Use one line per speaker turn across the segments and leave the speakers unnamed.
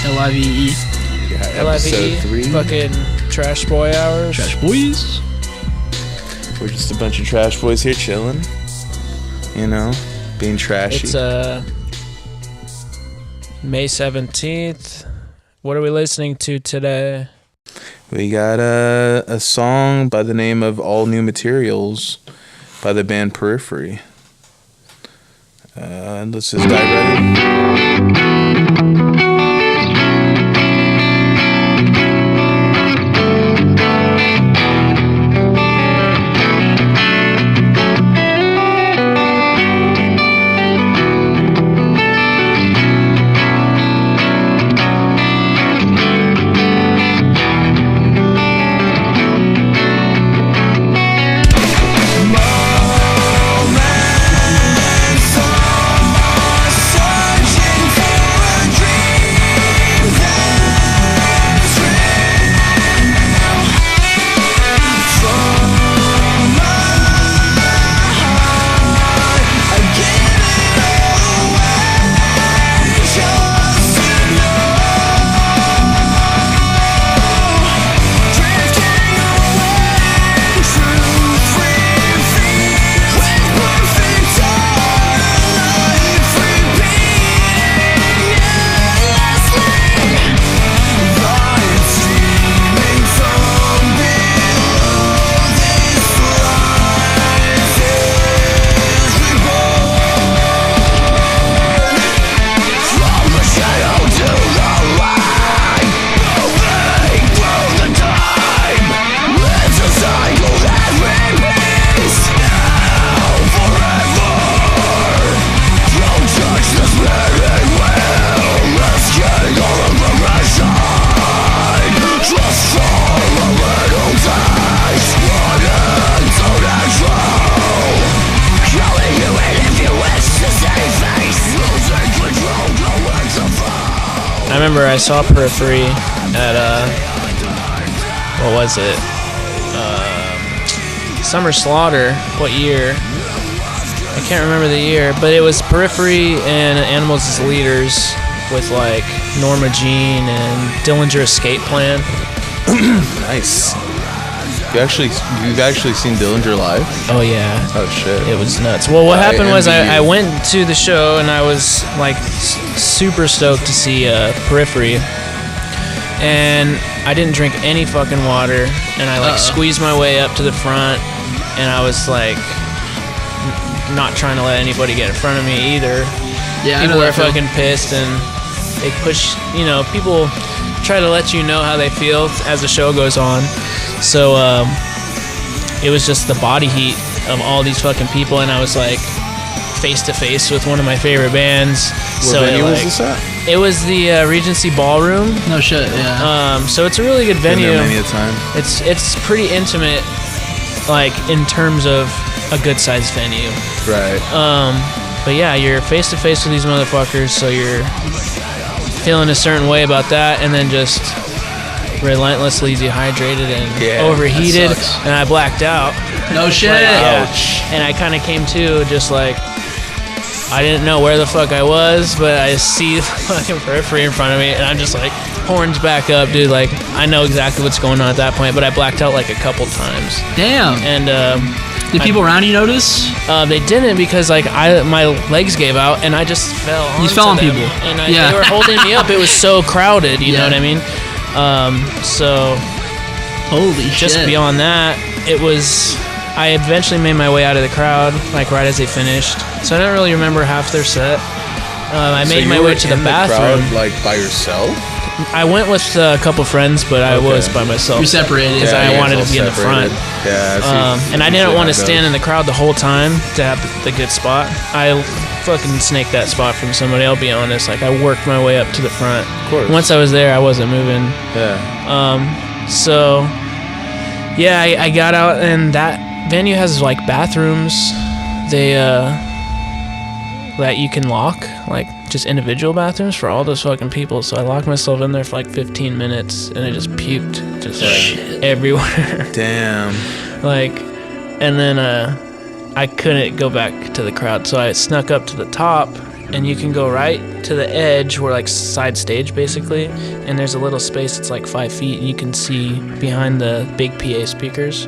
L-I-V-E.
Episode 3.
Fucking Trash Boy Hours.
Trash Boys.
We're just a bunch of trash boys here chilling. You know, being trashy.
It's May 17th. What are we listening to today?
We got a song by the name of All New Materials by the band Periphery. Let's just dive right in.
I remember I saw Periphery at, what was it? Summer Slaughter. What year? I can't remember the year, but it was Periphery and Animals as Leaders with like Norma Jean and Dillinger Escape Plan.
Nice. You've actually seen Dillinger live?
Oh yeah.
Oh shit.
It was nuts. Well, what happened was I went to the show and I was like super stoked to see Periphery, and I didn't drink any fucking water, and I like squeezed my way up to the front, and I was like not trying to let anybody get in front of me either.
Yeah,
people were fucking pissed, and they push. You know, people try to let you know how they feel as the show goes on. So it was just the body heat of all these fucking people, and I was like face to face with one of my favorite bands.
What venue was this at?
It was the Regency Ballroom.
No shit, yeah.
So it's a really good venue.
Been there many a time.
It's pretty intimate, like in terms of a good sized venue.
Right.
But yeah, you're face to face with these motherfuckers, so you're feeling a certain way about that, and then just relentlessly dehydrated and overheated, and I blacked out.
No shit.
Ouch.
And I kind of came to just like, I didn't know where the fuck I was, but I see the fucking Periphery in front of me, and I'm just like, horns back up, dude. Like, I know exactly what's going on at that point, but I blacked out like a couple times.
Damn.
And
did people around you notice?
They didn't, because like my legs gave out and I just fell.
You fell on people.
And they were holding me up. It was so crowded, you know what I mean? So
holy shit.
Just beyond that, it was, I eventually made my way out of the crowd, like right as they finished. So I don't really remember half their set. I made my way to the bathroom.
Crowd, like by yourself?
I went with a couple friends, but I was by myself.
You separated.
Because I wanted to be in the front.
Yeah.
And I didn't want to stand in the crowd the whole time to have the good spot. I fucking snaked that spot from somebody, I'll be honest. Like, I worked my way up to the front.
Of course.
Once I was there, I wasn't moving.
Yeah.
So, yeah, I got out, and that venue has, like, bathrooms. They, that you can lock, like just individual bathrooms for all those fucking people. So I locked myself in there for like 15 minutes and I just puked just like everywhere.
Damn.
Like, and then I couldn't go back to the crowd, so I snuck up to the top, and you can go right to the edge where like side stage basically, and there's a little space that's like 5 feet and you can see behind the big PA speakers,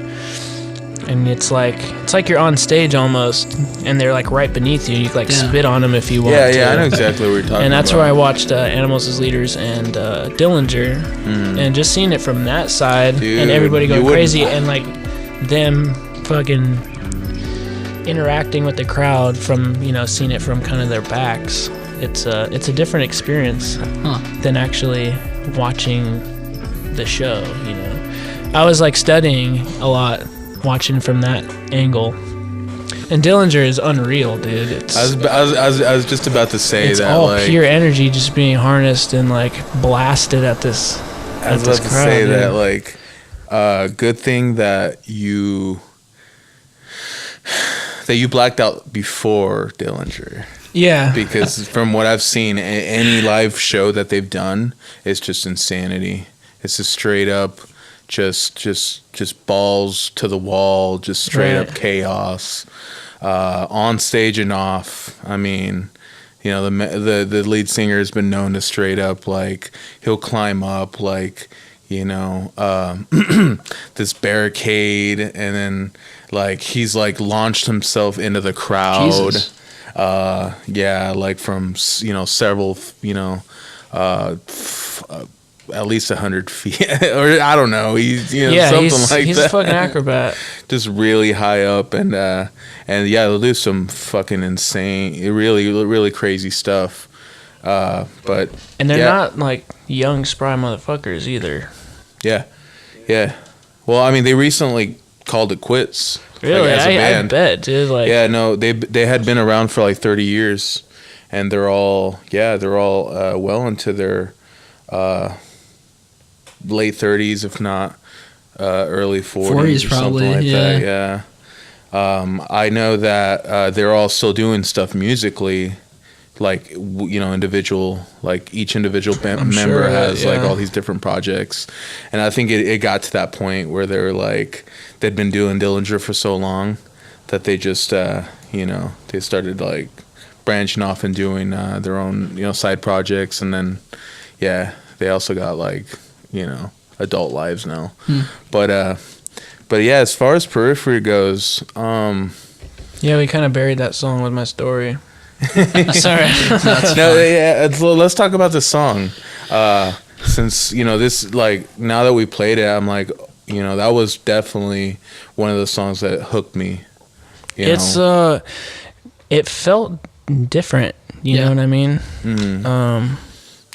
and it's like you're on stage almost, and they're like right beneath you. You can like spit on them if you want to.
Yeah, I know exactly what you're talking about.
And that's where I watched Animals as Leaders and Dillinger, and just seeing it from that side, dude, and everybody going crazy, and like them fucking interacting with the crowd from, you know, seeing it from kind of their backs. It's a different experience than actually watching the show, you know. I was like studying a lot watching from that angle. And Dillinger is unreal, dude. It's
I was just about to say
it's
that
all
like,
pure energy just being harnessed and like blasted at this.
I was about to say that like good thing that you blacked out before Dillinger.
Yeah.
Because from what I've seen, any live show that they've done, it's just insanity. It's just straight up, just balls to the wall, just straight up chaos, on stage and off. I mean, you know, the lead singer has been known to straight up like he'll climb up like, you know, this barricade, and then like he's like launched himself into the crowd.
Jesus.
Yeah, like from, you know, several, you know, at least 100 feet, or I don't know. He's, you know, something like that.
He's a fucking acrobat.
Just really high up, and yeah, they'll do some fucking insane, really crazy stuff. But
and they're not like young spry motherfuckers either.
Yeah. Well, I mean, they recently called it quits.
Really,
like, as a band.
I bet, dude. Like,
yeah, no, they had been around for like 30 years, and they're all well into their late 30s, if not early 40s or
probably,
something like that. Yeah. I know that they're all still doing stuff musically, like, you know, individual, like each individual member has like all these different projects, and I think it got to that point where they were like, they'd been doing Dillinger for so long that they just you know, they started like branching off and doing their own, you know, side projects, and then they also got like, you know, adult lives now. But yeah, as far as Periphery goes,
yeah, we kind of buried that song with my story. Sorry.
Let's talk about the song. Since, you know, this, like, now that we played it, I'm like, you know, that was definitely one of the songs that hooked me. Know?
It felt different. You know what I mean?
Mm-hmm.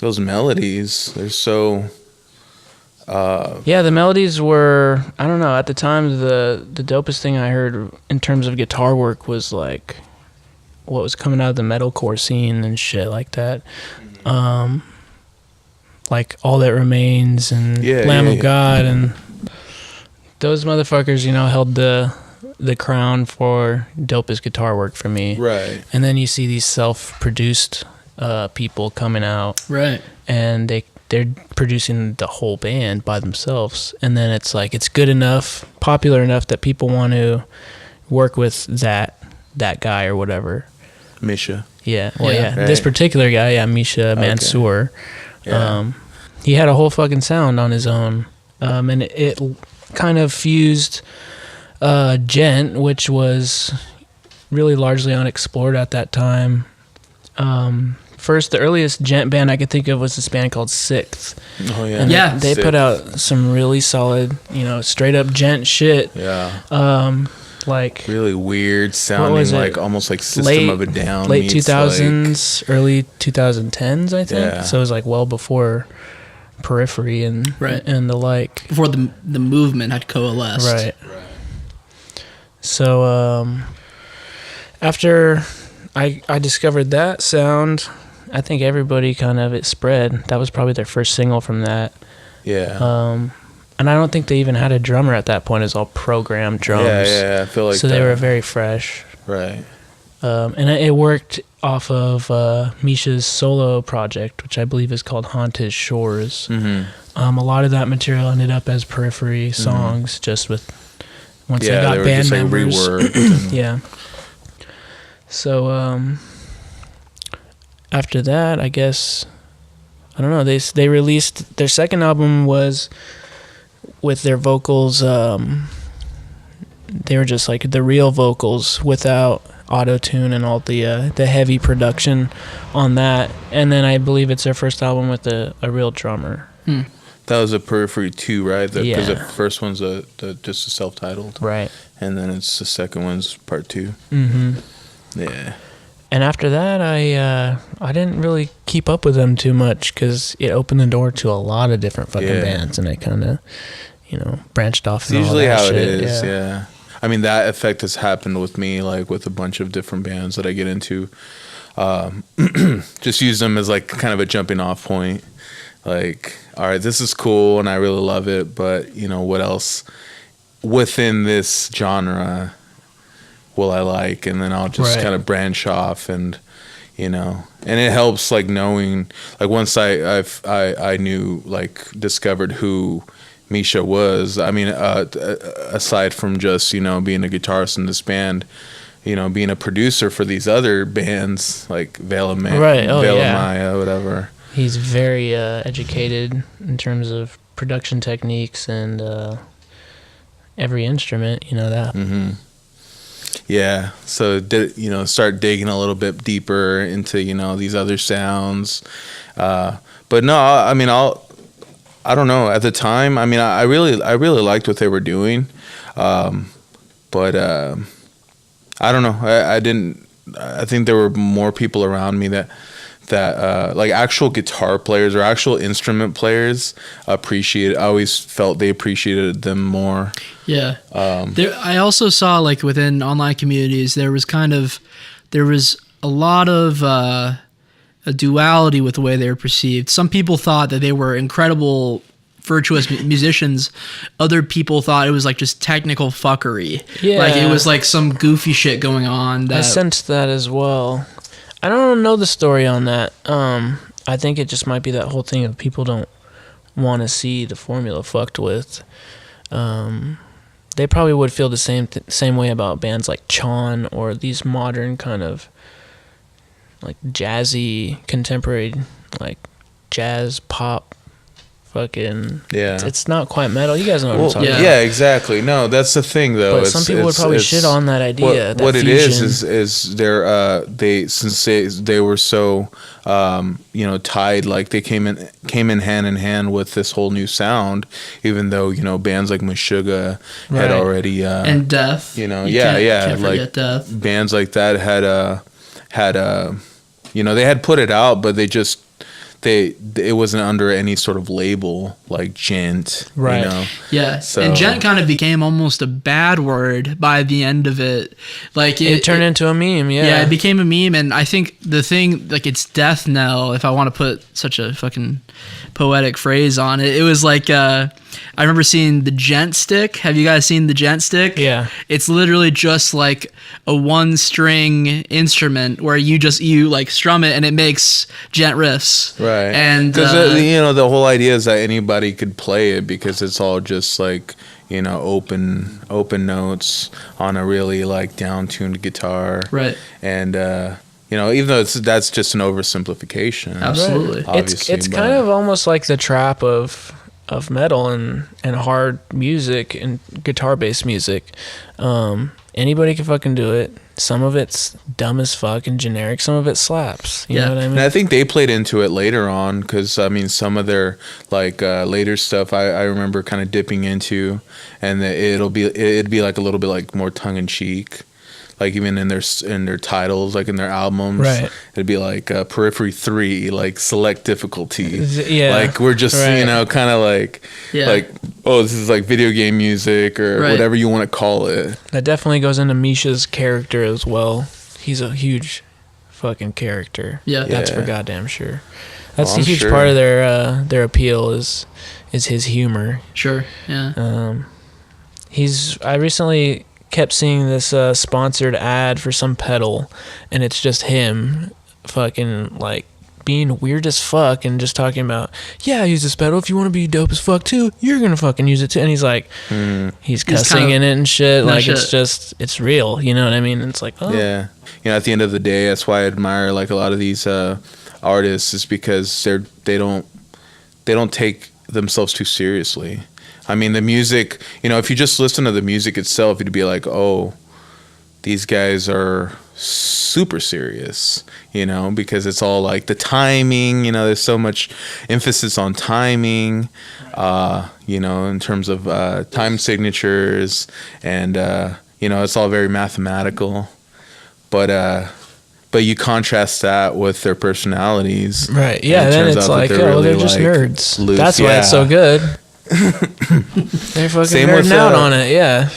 Those melodies, they're so.
The melodies were, I don't know, at the time the dopest thing I heard in terms of guitar work was like what was coming out of the metalcore scene and shit like that. Like All That Remains and Lamb of God, and those motherfuckers, you know, held the crown for dopest guitar work for me.
Right.
And then you see these self-produced people coming out.
Right.
And they're producing the whole band by themselves, and then it's like it's good enough, popular enough that people want to work with that guy or whatever.
Misha.
Yeah. Well,
Right.
This particular guy, Misha Mansour.
Yeah.
He had a whole fucking sound on his own, and it kind of fused Djent, which was really largely unexplored at that time. First, the earliest Djent band I could think of was this band called Sixth.
Oh yeah.
And they put out some really solid, you know, straight up Djent shit.
Yeah.
Like
really weird sounding, like almost like System of a Down.
Late 2000s, early 2010s, I think.
Yeah.
So it was like well before Periphery and the like.
Before the movement had coalesced.
Right. So after I discovered that sound, I think everybody kind of, it spread. That was probably their first single from that.
Yeah.
And I don't think they even had a drummer at that point. It was all programmed drums.
Yeah, I feel like
so they were very fresh.
Right.
And it worked off of Misha's solo project, which I believe is called Haunted Shores.
Mm-hmm.
A lot of that material ended up as Periphery songs, just with once they got
they were
band
just, like,
members.
reworked.
Yeah. So after that, I guess I don't know. They released their second album was with their vocals. They were just like the real vocals without auto-tune and all the heavy production on that. And then I believe it's their first album with a real drummer.
That was a Periphery 2, right? Because the
Yeah.
first one's just a self-titled.
Right.
And then it's the second one's part 2.
Mm-hmm.
Yeah.
And after that, I didn't really keep up with them too much because it opened the door to a lot of different fucking bands, and I kind of, branched off.
It's usually
all that
how
shit.
it is, yeah. I mean, that effect has happened with me, like with a bunch of different bands that I get into. Just use them as like kind of a jumping off point. Like, all right, this is cool and I really love it, but what else within this genre will I like? And then I'll just kind of branch off, and and it helps like knowing, like once I knew, like discovered who Misha was. I mean, aside from just being a guitarist in this band, being a producer for these other bands like Veil of Maya, whatever.
He's very educated in terms of production techniques and every instrument. That.
Mm-hmm. Yeah. So start digging a little bit deeper into these other sounds. But no, I mean I don't know. At the time, I mean, I really liked what they were doing, but I don't know. I didn't. I think there were more people around me that like actual guitar players or actual instrument players appreciated. I always felt they appreciated them more.
Yeah. I also saw, like, within online communities, there was a lot of a duality with the way they were perceived. Some people thought that they were incredible, virtuous musicians. Other people thought it was like just technical fuckery.
Yeah.
Like it was like some goofy shit going on.
I sensed that as well. I don't know the story on that. I think it just might be that whole thing of people don't want to see the formula fucked with. They probably would feel the same way about bands like Chon or these modern kind of like jazzy, contemporary, like jazz pop, fucking. Yeah. It's not quite metal. You guys know what I'm talking about.
Yeah, exactly. No, that's the thing though.
But some people would probably shit on that idea.
What it is they were so tied, like they came in hand with this whole new sound, even though bands like Meshuggah had already
and Death.
Can't
forget Death.
Bands like that had they had put it out, but it wasn't under any sort of label like Djent,
right?
Yeah, so, and Djent kind of became almost a bad word by the end of it. Like
it turned into a meme. Yeah,
it became a meme, and I think the thing, like, it's death knell. If I want to put such a fucking poetic phrase on it, it was like I remember seeing the Djent stick. Have you guys seen the Djent stick?
Yeah, it's
literally just like a one-string instrument where you like strum it and it makes Djent riffs.
Right.
And
because the whole idea is that anybody could play it because it's all just like open notes on a really like down-tuned guitar.
Right.
And even though that's just an oversimplification.
Absolutely.
Right. It's kind of almost like the trap of metal and hard music and guitar-based music. Anybody can fucking do it. Some of it's dumb as fuck and generic. Some of it slaps. You know what I mean?
And I think they played into it later on because, I mean, some of their, like, later stuff I remember kind of dipping into, and it'd be like a little bit like more tongue-in-cheek. Like even in their titles, like in their albums,
right.
It'd be like Periphery 3, like select difficulty.
Yeah.
Like we're just, kind of like, this is like video game music or whatever you want to call it.
That definitely goes into Misha's character as well. He's a huge fucking character.
Yeah.
That's for goddamn sure. That's a huge part of their appeal is his humor.
Sure. Yeah.
I recently kept seeing this sponsored ad for some pedal, and it's just him fucking like being weird as fuck and just talking about, I use this pedal. If you want to be dope as fuck too, you're gonna fucking use it too. And he's like, he's cussing in it and shit. Like shit. It's real. You know what I mean? And it's like, oh
yeah. At the end of the day, that's why I admire like a lot of these artists, is because they don't take themselves too seriously. I mean, the music, if you just listen to the music itself, you'd be like, oh, these guys are super serious, because it's all like the timing, there's so much emphasis on timing, in terms of time signatures, and, it's all very mathematical. But you contrast that with their personalities.
Right, yeah, then it's like, they're just nerds. Loose. That's why it's so good. They're fucking nerding out on it, yeah.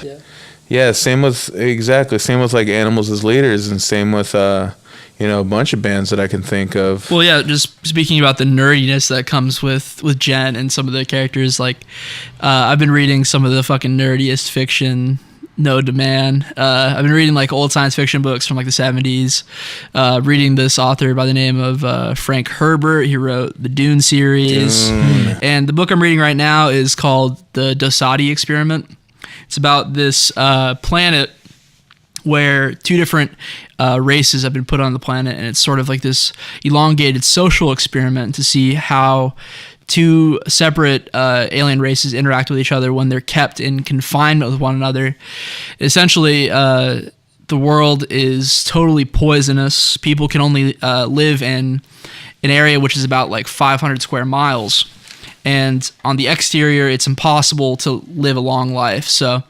Yeah, same with like Animals as Leaders, and same with a bunch of bands that I can think of.
Well, yeah, just speaking about the nerdiness that comes with Djent and some of the characters, like I've been reading some of the fucking nerdiest fiction known to man. I've been reading like old science fiction books from like the 70s, reading this author by the name of Frank Herbert. He wrote the Dune series. And the book I'm reading right now is called The Dosadi Experiment. It's about this planet where two different races have been put on the planet, and it's sort of like this elongated social experiment to see how two separate alien races interact with each other when they're kept in confinement with one another. Essentially, the world is totally poisonous. People can only live in an area which is about like 500 square miles. And on the exterior, it's impossible to live a long life. So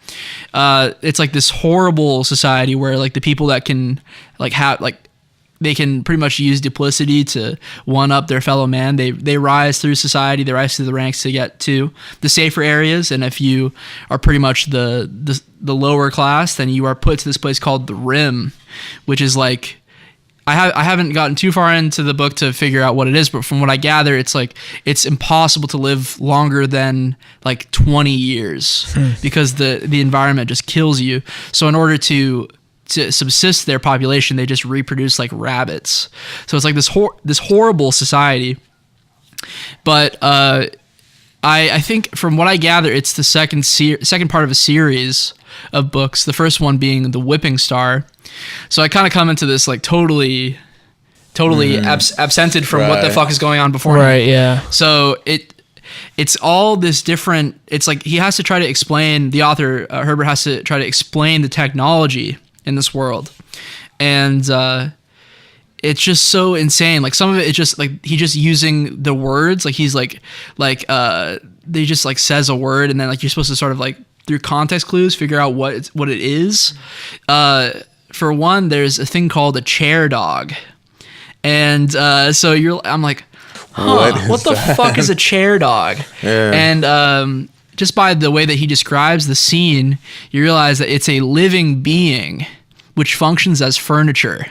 it's like this horrible society where like the people that can like have like they can pretty much use duplicity to one up their fellow man. They rise through society, they rise through the ranks to get to the safer areas. And if you are pretty much the lower class, then you are put to this place called the Rim, which is like, I haven't gotten too far into the book to figure out what it is, but from what I gather, it's like it's impossible to live longer than like 20 years because the environment just kills you. So in order to subsist their population, they just reproduce like rabbits. So it's like this horrible society. But I think from what I gather, it's the second part of a series of books. The first one being The Whipping Star. So I kind of come into this like totally absented from what the fuck is going on before.
Right, yeah.
So it's all this different. It's like he has to try to explain. The author Herbert has to try to explain the technology in this world, and it's just so insane. Like some of it, it's just like he just using the words. Like he's like they just like says a word, and then like you're supposed to sort of like through context clues figure out what it is. For one, there's a thing called a chair dog, and so I'm like, what the fuck is a chair dog? Yeah. And just by the way that he describes the scene, you realize that it's a living being which functions as furniture.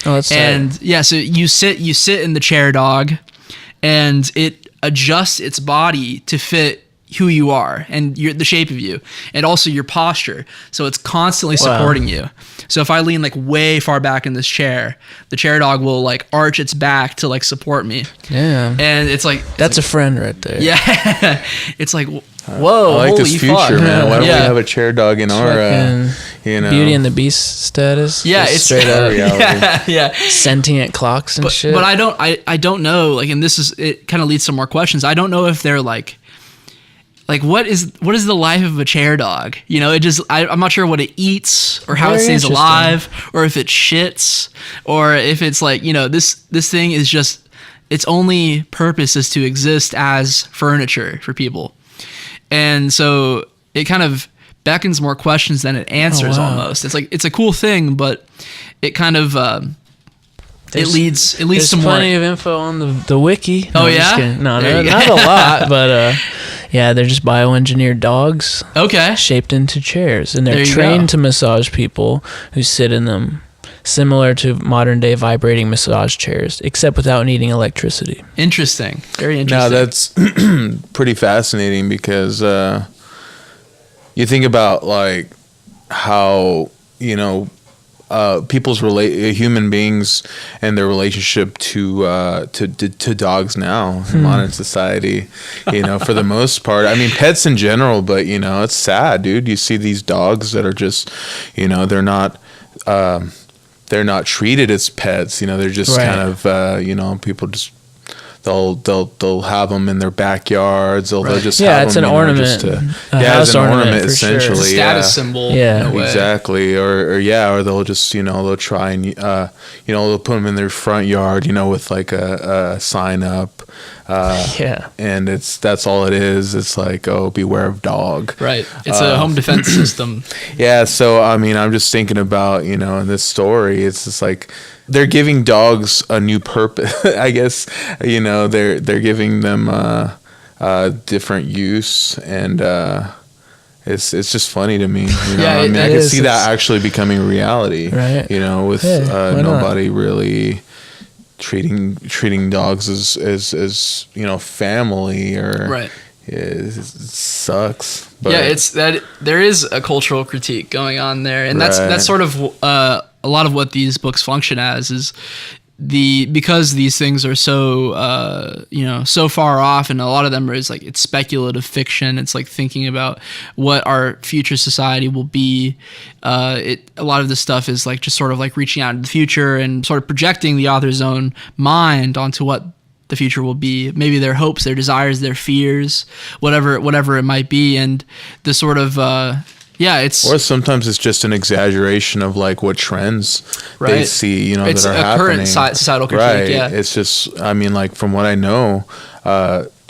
Oh, that's
and yeah, so you sit in the chair dog, and it adjusts its body to fit who you are and the shape of you, and also your posture. So it's constantly supporting you. So if I lean like way far back in this chair, the chair dog will like arch its back to like support me.
Yeah.
And it's like
that's a friend right there.
Yeah. It's like, whoa,
I like
holy
this future,
fuck,
man. Why don't we have a chair dog in our
Beauty and the Beast status?
Yeah, it's
straight up
reality. Yeah.
Sentient clocks and shit.
But I don't know, like, and it kind of leads to more questions. I don't know if they're like what is the life of a chair dog? You know, I'm not sure what it eats or how it stays alive, or if it shits, or if it's like, you know, this thing is just, its only purpose is to exist as furniture for people. And so it kind of beckons more questions than it answers. Almost. It's like, it's a cool thing, but it kind of it leads to more. There's
plenty of info on the wiki.
Oh, yeah?
No, not a lot, but yeah, they're just bioengineered dogs.
Okay.
Shaped into chairs, and they're trained to massage people who sit in them, similar to modern day vibrating massage chairs, except without needing electricity.
Interesting. Very interesting.
Now that's pretty fascinating, because you think about like how, you know, people's human beings and their relationship to dogs now in modern society, you know, for the most part. I mean, pets in general, but, you know, it's sad, dude. You see these dogs that are just, you know, they're not treated as pets, you know, they're just kind of, you know, people just, they'll have them in their backyards. They'll just have
it's
them,
an ornament.
It's an ornament essentially.
Sure. Status symbol.
Yeah,
in a way.
Exactly. Or they'll just, you know, they'll try and you know, they'll put them in their front yard, you know, with like a sign up. And that's all it is. It's like, oh, beware of dog.
Right. It's a home defense system.
Yeah. So I mean, I'm just thinking about, you know, in this story, it's just like, they're giving dogs a new purpose. I guess, you know, they're giving them different use, and it's just funny to me. You know? I mean, I can see that actually becoming a reality.
Right.
You know, with nobody really treating dogs as you know, family or
right.
It sucks. But
yeah, it's that there is a cultural critique going on there, and that's sort of a lot of what these books function as is because these things are so you know, so far off, and a lot of them is like, it's speculative fiction. It's like thinking about what our future society will be. A lot of this stuff is like just sort of like reaching out into the future and sort of projecting the author's own mind onto what the future will be, maybe their hopes, their desires, their fears, whatever it might be, and the sort of it's, or
sometimes it's just an exaggeration of like what trends they see, you know,
it's
that are
a
happening.
Current societal critique,
right.
Yeah,
it's just, I mean, like from what I know,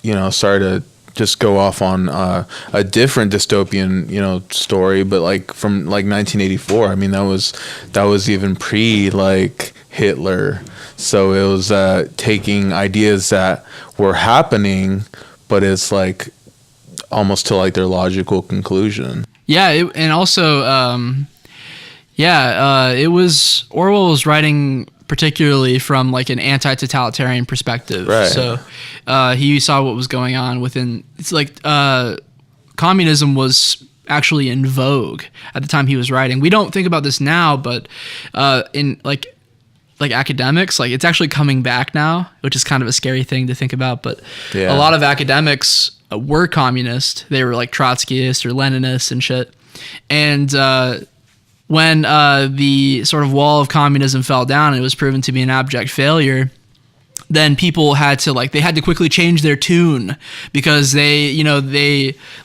you know, sorry to just go off on a different dystopian, you know, story, but like from like 1984. I mean, that was even pre like Hitler. So it was taking ideas that were happening, but it's like almost to like their logical conclusion.
Yeah, and also, it was, Orwell was writing particularly from like an anti-totalitarian perspective.
Right.
So he saw what was going on within. It's like communism was actually in vogue at the time he was writing. We don't think about this now, but in like academics, like it's actually coming back now, which is kind of a scary thing to think about. But a lot of academics were communist. They were like Trotskyists or Leninists and shit. And when the sort of wall of communism fell down and it was proven to be an abject failure, then people had to quickly change their tune, because they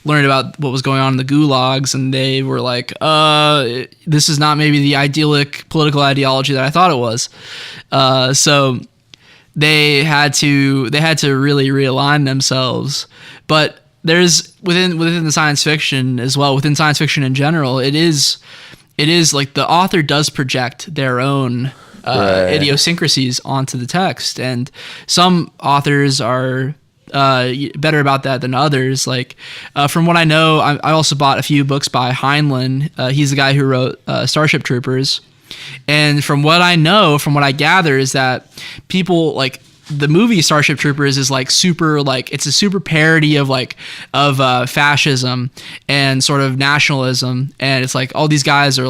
learned about what was going on in the gulags, and they were like, this is not maybe the idyllic political ideology that I thought it was. So they had to really realign themselves. But there's within the science fiction as well, within science fiction in general, it is like the author does project their own idiosyncrasies onto the text, and some authors are better about that than others. Like from what I know, I also bought a few books by Heinlein. He's the guy who wrote Starship Troopers, and from what I know, from what I gather, is that people like the movie Starship Troopers is like super, like it's a super parody of fascism and sort of nationalism, and it's like all these guys, all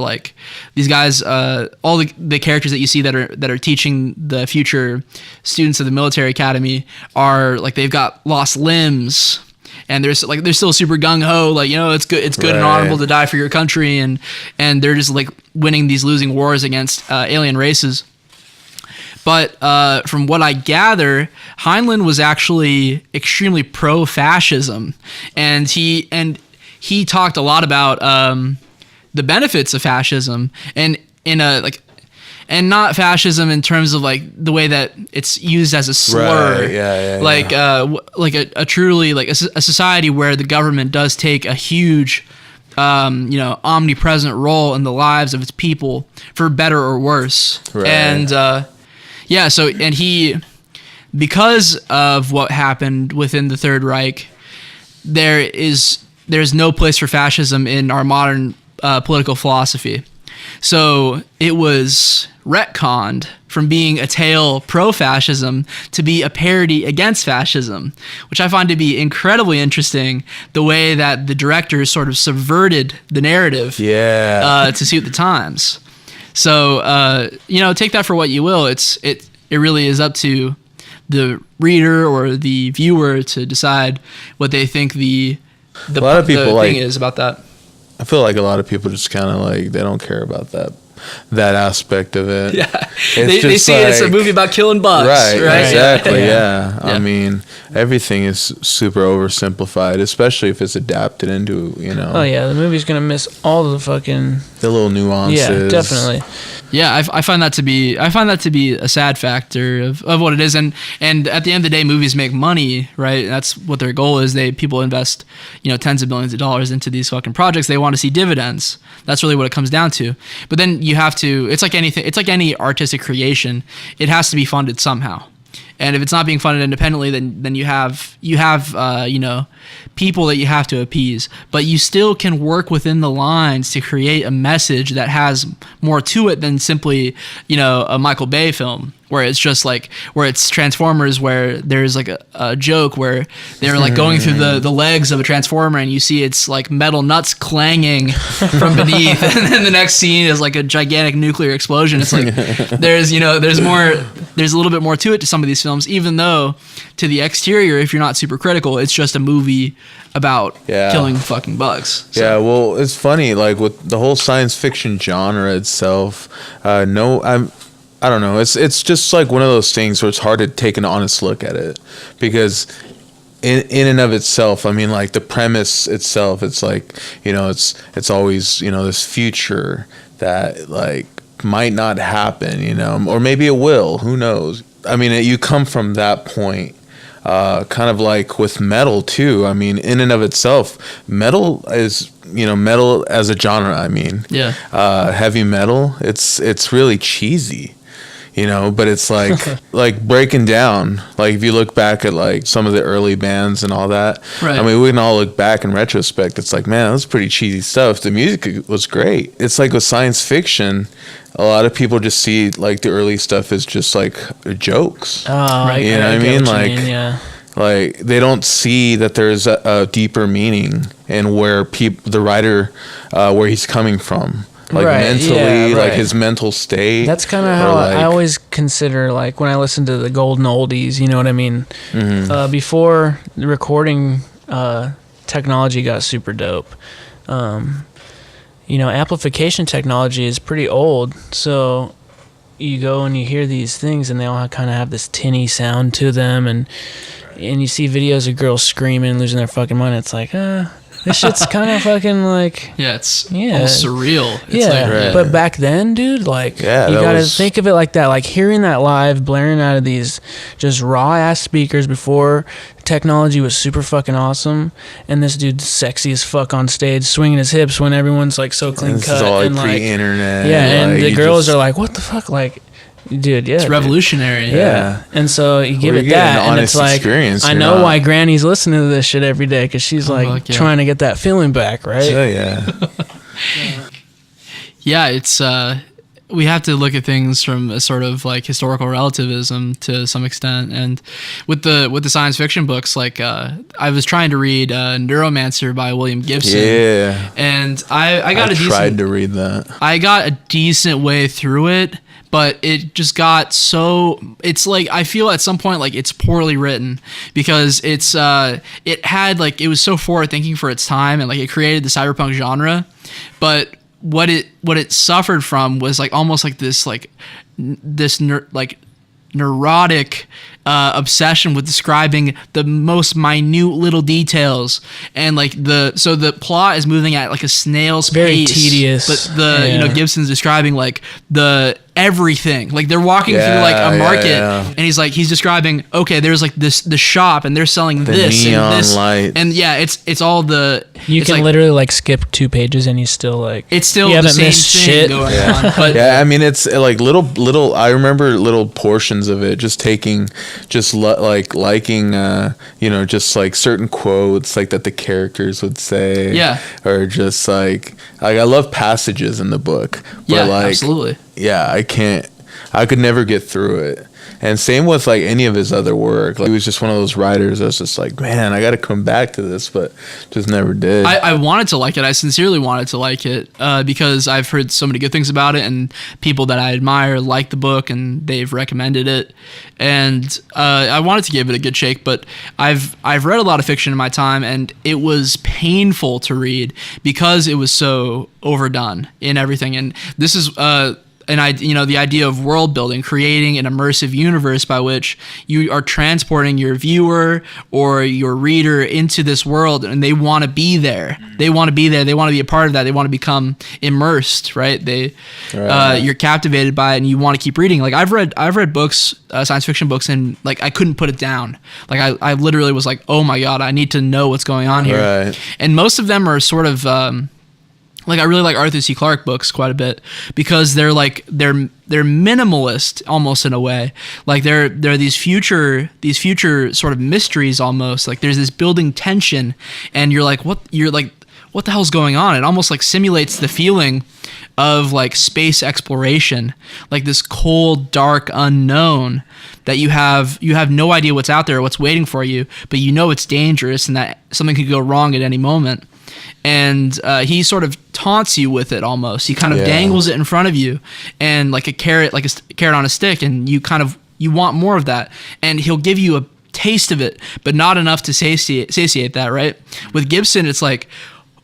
the characters that you see that are teaching the future students of the military academy are like, they've got lost limbs, and they're still super gung ho, like, you know, it's good and honorable to die for your country, and they're just like winning these losing wars against alien races. But from what I gather, Heinlein was actually extremely pro-fascism, and he talked a lot about the benefits of fascism, and and not fascism in terms of like the way that it's used as a slur, like a truly like a society where the government does take a huge omnipresent role in the lives of its people, for better or worse, and. Because of what happened within the Third Reich, there's no place for fascism in our modern political philosophy. So it was retconned from being a tale pro-fascism to be a parody against fascism, which I find to be incredibly interesting, the way that the director sort of subverted the narrative to suit the times. So, take that for what you will. It really is up to the reader or the viewer to decide what they think the
a lot of people
thing is about that.
I feel like a lot of people just kind of like, they don't care about that aspect of it.
Yeah, they see it as a movie about killing bugs. Right?
Exactly. Yeah. I mean, everything is super oversimplified, especially if it's adapted into,
Oh yeah, the movie's gonna miss all the
little nuances.
Yeah, definitely.
Yeah, I find that to be a sad factor of what it is, and at the end of the day, movies make money, right? That's what their goal is. People invest tens of billions of dollars into these fucking projects. They want to see dividends. That's really what it comes down to. But then you have to. It's like anything. It's like any artistic creation. It has to be funded somehow. And if it's not being funded independently, then you have people that you have to appease. But you still can work within the lines to create a message that has more to it than simply a Michael Bay film, where it's just like, where it's Transformers, where there's like a joke where they're like going through the legs of a Transformer and you see it's like metal nuts clanging from beneath, and then the next scene is like a gigantic nuclear explosion. It's like there's a little bit more to it to some of these films, even though to the exterior, if you're not super critical, it's just a movie about killing fucking bugs. So.
Yeah, well, it's funny, like with the whole science fiction genre itself, I don't know. It's just like one of those things where it's hard to take an honest look at it, because in and of itself, I mean, like the premise itself, it's like, it's always, this future that like might not happen, or maybe it will. Who knows? I mean, you come from that point. Kind of like with metal too. I mean, in and of itself, metal is, metal as a genre. I mean, heavy metal. It's really cheesy, but it's like like breaking down. Like if you look back at like some of the early bands and all that. Right. I mean, we can all look back in retrospect. It's like, man, that's pretty cheesy stuff. The music was great. It's like with science fiction. A lot of people just see like the early stuff as just like jokes. Oh, right. You know what I mean? Like they don't see that there's a deeper meaning in where the writer, where he's coming from, like mentally, like his mental state.
That's kind of how I always consider, like when I listen to the golden oldies. You know what I mean? Mm-hmm. Before the recording technology got super dope. Amplification technology is pretty old, so you go and you hear these things and they all kind of have this tinny sound to them, and you see videos of girls screaming, losing their fucking mind. It's like, this shit's kind of fucking like...
Yeah, it's almost surreal. It's
but back then, dude, like, you gotta think of it like that. Like, hearing that live, blaring out of these just raw-ass speakers before technology was super fucking awesome, and this dude's sexy as fuck on stage, swinging his hips when everyone's, like, so clean-cut. This is all,
and, like, pre-internet.
Yeah, and the girls are like, what the fuck? Like... Dude,
it's revolutionary.
Yeah. And so you give it that, and it's like, I know why Granny's listening to this shit every day, because she's trying to get that feeling back, right?
Oh, yeah.
Yeah, it's we have to look at things from a sort of like historical relativism to some extent, and with the science fiction books, like I was trying to read Neuromancer by William Gibson.
Yeah.
And I
tried to read that.
I got a decent way through it. But it just got so... It's like, I feel at some point like it's poorly written, because it had like... It was so forward-thinking for its time, and like it created the cyberpunk genre. But what it suffered from was like almost like this neurotic obsession with describing the most minute little details, and like the plot is moving at like a snail's pace.
Very tedious.
But Gibson's describing like the everything. Like they're walking through like a market, and he's describing, okay, there's like the shop, and they're selling this
neon
and this
lights.
and it's all the.
You can literally like skip 2 pages and he's still like.
It's still
you
the
haven't
same
missed
thing
shit.
going on. But
I mean, it's like little. I remember little portions of it, just taking, just liking, just like certain quotes like that the characters would say.
Yeah.
Or just like I love passages in the book.
Yeah,
like,
absolutely.
Yeah, I could never get through it. And same with like any of his other work. Like, he was just one of those writers that was just like, man, I got to come back to this, but just never did.
I wanted to like it. I sincerely wanted to like it because I've heard so many good things about it, and people that I admire like the book and they've recommended it. And I wanted to give it a good shake, but I've read a lot of fiction in my time, and it was painful to read because it was so overdone in everything. And this is the idea of world building, creating an immersive universe by which you are transporting your viewer or your reader into this world, and they want to be there. They want to be there. They want to be a part of that. They want to become immersed, right? You're captivated by it, and you want to keep reading. Like I've read books, science fiction books, and like I couldn't put it down. Like I literally was like, oh my God, I need to know what's going on here.
Right.
And most of them are sort of. Like I really like Arthur C. Clarke books quite a bit because they're minimalist almost in a way. Like they're these future sort of mysteries almost. Like there's this building tension, and you're like, what the hell's going on? It almost like simulates the feeling of like space exploration, like this cold, dark unknown that you have no idea what's out there, what's waiting for you, but you know it's dangerous and that something could go wrong at any moment. And he sort of taunts you with it almost. He kind of dangles it in front of you, and like a carrot on a stick, and you want more of that. And he'll give you a taste of it, but not enough to satiate that, right? With Gibson, it's like,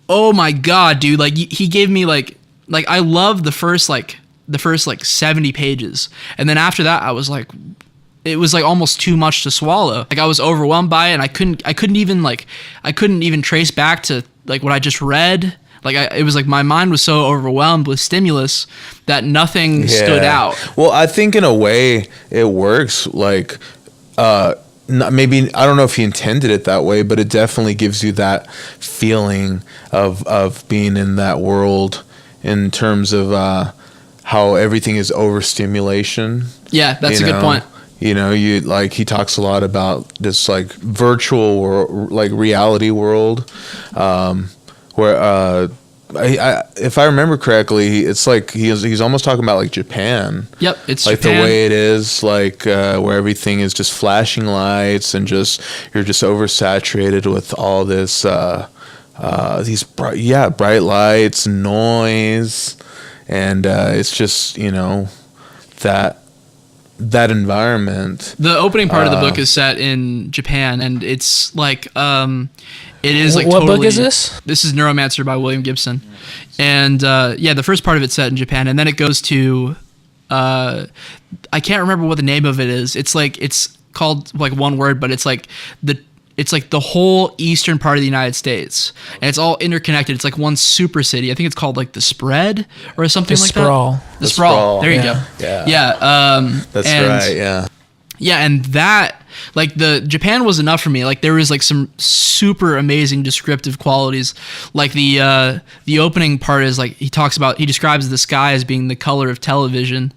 oh my God, dude! Like he gave me like I love the first 70 pages, and then after that, I was like. It was like almost too much to swallow. Like I was overwhelmed by it, and I couldn't even trace back to like what I just read. Like it was like my mind was so overwhelmed with stimulus that nothing stood out.
Well, I think in a way it works. Like maybe I don't know if he intended it that way, but it definitely gives you that feeling of being in that world in terms of how everything is overstimulation.
Yeah, that's a good point.
You know, he talks a lot about this like virtual or like reality world, where if I remember correctly, it's like he's almost talking about like Japan.
Yep, it's
like
Japan.
The way it is, like where everything is just flashing lights and you're just oversaturated with all this these bright lights, noise, and it's just that environment.
The opening part of the book is set in Japan, and it's like it is like
what
totally,
book is this?
This is Neuromancer by William Gibson, and the first part of it's set in Japan, and then it goes to I can't remember what the name of it is. It's called like one word, but it's like the whole eastern part of the United States, and it's all interconnected. It's like one super city. I think it's called like the Spread or something like that. The Sprawl. There you go. Yeah.
That's right. Yeah.
Yeah, and that like the Japan was enough for me. Like there was like some super amazing descriptive qualities. Like the opening part is like he describes the sky as being the color of television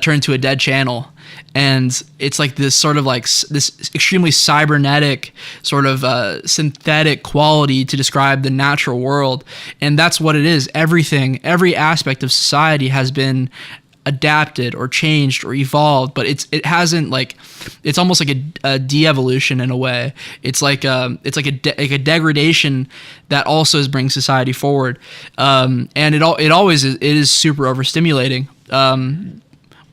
turned to a dead channel. And it's like this sort of like this extremely cybernetic sort of synthetic quality to describe the natural world. And that's what it is. Every aspect of society has been adapted or changed or evolved, but it hasn't like, it's almost like a de-evolution in a way. It's like a degradation that also is bringing society forward. And it always is super overstimulating.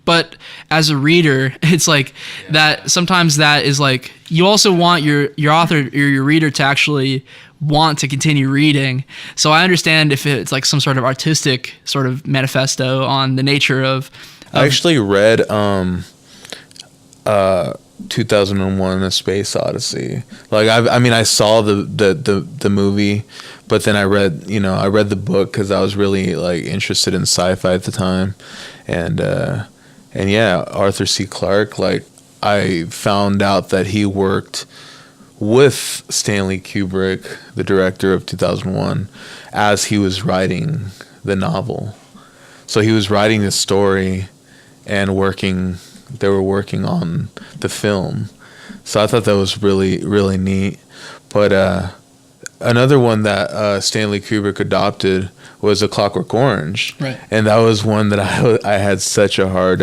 But as a reader, it's like that. Sometimes that is like you also want your author or your reader to actually want to continue reading. So I understand if it's like some sort of artistic sort of manifesto on the nature of.
I actually read 2001: A Space Odyssey. Like I saw the movie, but then I read the book because I was really like interested in sci-fi at the time. and yeah, Arthur C. Clarke. Like, I found out that he worked with Stanley Kubrick, the director of 2001, as he was writing the novel. So he was writing the story and they were working on the film. So I thought that was really, really neat. But another one that Stanley Kubrick adopted was A Clockwork Orange.
Right.
And that was one that I had such a hard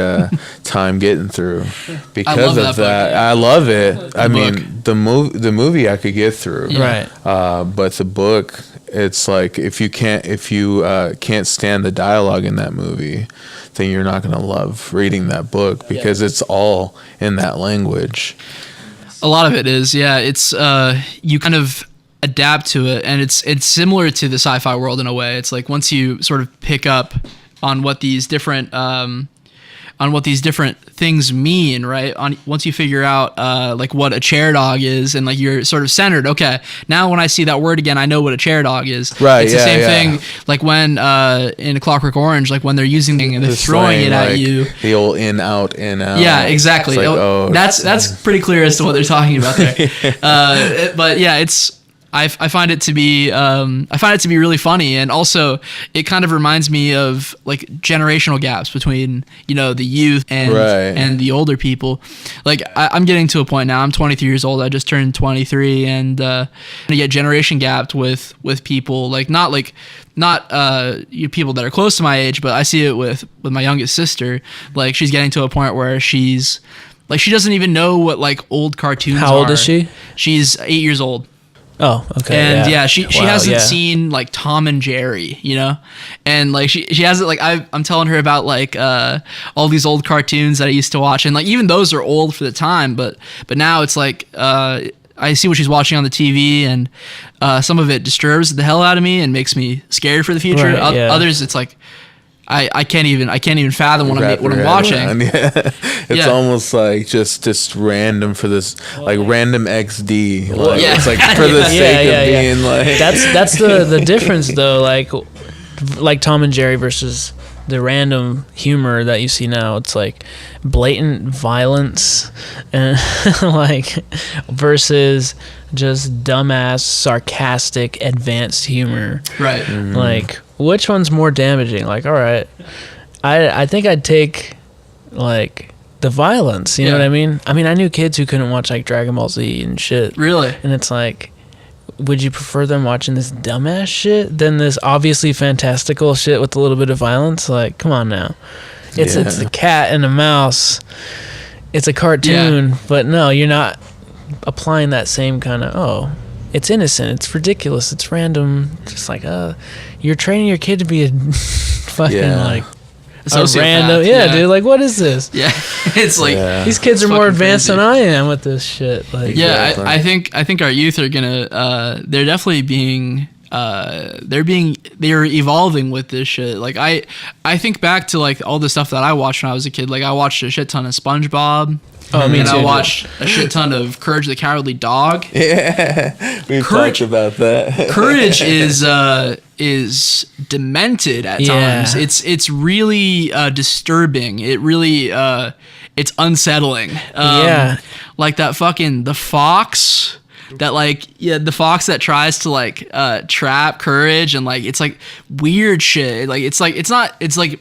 time getting through because of that. I love it. I mean, the movie I could get through.
Yeah.
Right. But the book, it's like if you can't stand the dialogue in that movie, then you're not going to love reading that book because it's all in that language.
A lot of it is, yeah. It's you kind of adapt to it, and it's similar to the sci-fi world in a way. It's like once you sort of pick up on what these different things mean, right? Once you figure out like what a chair dog is, and like you're sort of centered. Okay, now when I see that word again, I know what a chair dog is.
Right.
It's the same thing. Like when in A Clockwork Orange, like when they're using it and they're throwing it at you.
The old in out in out.
Yeah, exactly. Like, that's pretty clear as to what they're talking about there. But yeah, I find it to be really funny, and also it kind of reminds me of like generational gaps between the youth and the older people. Like I'm getting to a point now. I'm 23 years old. I just turned 23, and I get generation gapped with people not people that are close to my age, but I see it with my youngest sister. Like she's getting to a point where she's like she doesn't even know what like old cartoons are.
How old is she?
She's 8 years old.
Oh, okay.
And she hasn't seen like Tom and Jerry, and like she hasn't like I'm telling her about like all these old cartoons that I used to watch, and like even those are old for the time, but now it's like I see what she's watching on the TV, and some of it disturbs the hell out of me and makes me scared for the future.
Right,
Others, it's like I can't even fathom what I'm watching.
It's almost like just random for this like random XD. Like, it's like for the sake of being like.
That's the difference though. Like Tom and Jerry versus the random humor that you see now. It's like blatant violence and like versus just dumbass sarcastic advanced humor.
Right.
Mm-hmm.
Like which one's more damaging? Like all right, I think I'd take like the violence. You know what I mean? I knew kids who couldn't watch like Dragon Ball Z and shit.
Really?
And it's like, would you prefer them watching this dumbass shit than this obviously fantastical shit with a little bit of violence? Like, come on now. It's a cat and a mouse. It's a cartoon, but no, you're not applying that same kind of, it's innocent, it's ridiculous, it's random. Just like, you're training your kid to be a fucking like a random, dude. Like, what is this?
Yeah, it's like
these kids are more advanced than I am with this shit. Like,
I think our youth are gonna. They're definitely being. They're evolving with this shit. Like I think back to like all the stuff that I watched when I was a kid. Like I watched a shit ton of SpongeBob.
Me too.
I watched a shit ton of Courage the Cowardly Dog.
Yeah, we've talked about that.
Courage is demented at times. It's really disturbing. It really it's unsettling. Like that fucking the fox. That the fox that tries to like trap Courage, and like it's like weird shit. Like it's like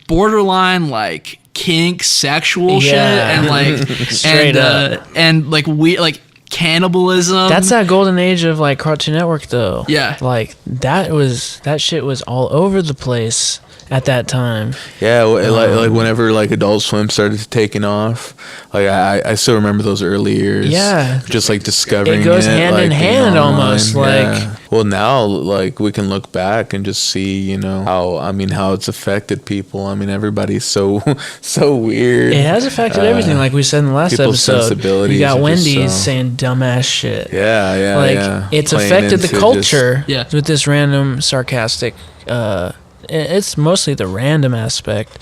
borderline like kink sexual shit, and like
straight up
and like we like cannibalism.
That's that golden age of like Cartoon Network though.
Yeah, like
that shit was all over the place at that time.
Yeah, like whenever like Adult Swim started taking off, like I still remember those early years.
Yeah,
just like discovering
it goes hand in hand almost. Like,
well, now like we can look back and just see, how it's affected people. Everybody's so weird.
It has affected everything, like we said in the last episode. You got Wendy's saying dumbass shit. It's affected the culture with this random sarcastic. It's mostly the random aspect.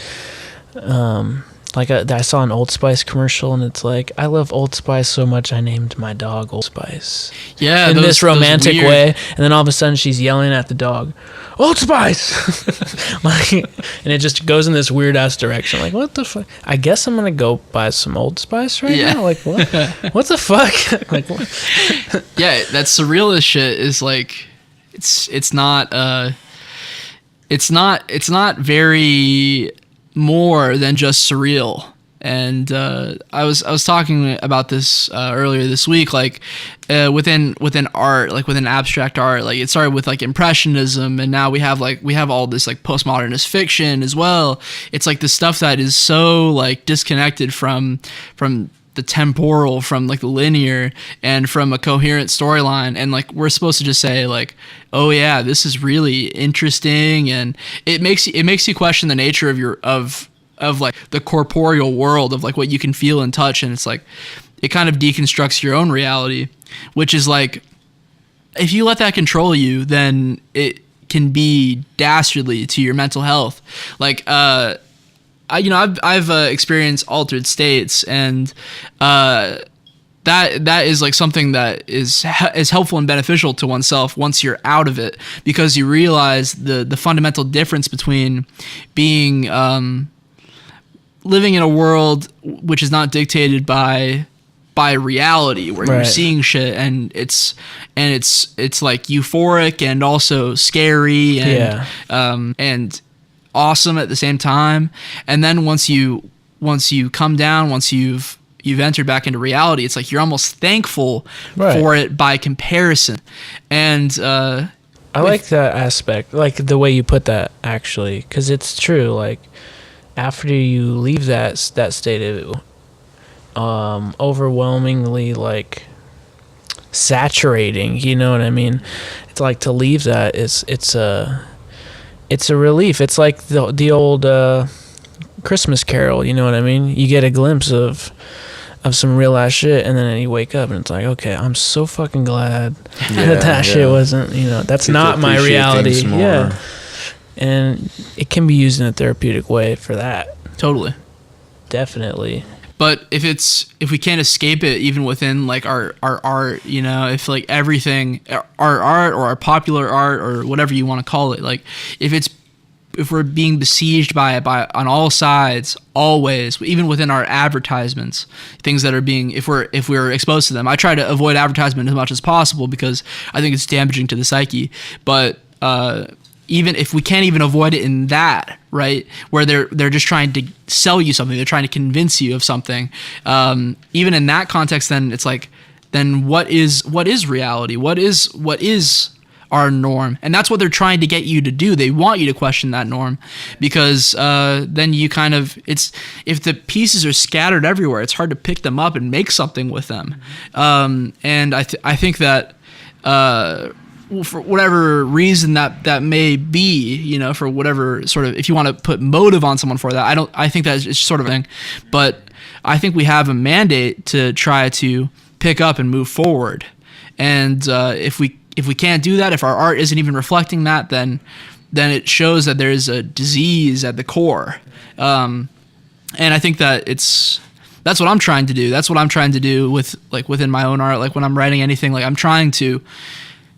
Like I saw an Old Spice commercial, and it's like, I love Old Spice so much I named my dog Old Spice.
Yeah,
in this romantic way, and then all of a sudden she's yelling at the dog, Old Spice, like, and it just goes in this weird ass direction. Like, what the fuck? I guess I'm gonna go buy some Old Spice right now. Like, what? What the fuck? Like, what?
Yeah, that surrealist shit is like, it's not very
more than just surreal. And I was talking about this earlier this week, like within art, like within abstract art, like it started with like impressionism, and now we have all this like postmodernist fiction as well. It's like the stuff that is so like disconnected from the temporal, from like the linear, and from a coherent storyline. And like we're supposed to just say like, oh yeah, this is really interesting, and it makes you question the nature of like the corporeal world, of like what you can feel and touch. And it's like it kind of deconstructs your own reality, which is like, if you let that control you, then it can be dastardly to your mental health. Like I've experienced altered states, and that is like something that is helpful and beneficial to oneself once you're out of it, because you realize the fundamental difference between being living in a world which is not dictated by reality, where you're seeing shit and it's like euphoric and also scary and awesome at the same time. And then once you come down, once you've entered back into reality, it's like you're almost thankful for it by comparison. And I like that aspect, like the way you put that, actually, because it's true. Like after you leave that state of overwhelmingly like saturating, you know what I mean? It's like to leave that it's a relief. It's like the old Christmas Carol, you know what I mean? You get a glimpse of some real ass shit, and then you wake up and it's like, okay, I'm so fucking glad that shit wasn't, that's not my reality. Yeah. And it can be used in a therapeutic way for that. Totally. Definitely. But if we can't escape it, even within like our art, if like everything, our art or our popular art or whatever you want to call it, like if we're being besieged by it on all sides, always, even within our advertisements, things that are being, if we're exposed to them, I try to avoid advertisement as much as possible because I think it's damaging to the psyche. But even if we can't even avoid it in that, right, where they're just trying to sell you something, they're trying to convince you of something, even in that context, then it's like, then what is reality? What is our norm? And that's what they're trying to get you to do. They want you to question that norm, because then you kind of, if the pieces are scattered everywhere, it's hard to pick them up and make something with them. And I think that for whatever reason that may be, for whatever sort of, if you want to put motive on someone for that, I think that it's sort of a thing. But I think we have a mandate to try to pick up and move forward. And if we can't do that, if our art isn't even reflecting that, then it shows that there is a disease at the core. And I think that that's what I'm trying to do. That's what I'm trying to do with like within my own art. Like when I'm writing anything, like I'm trying to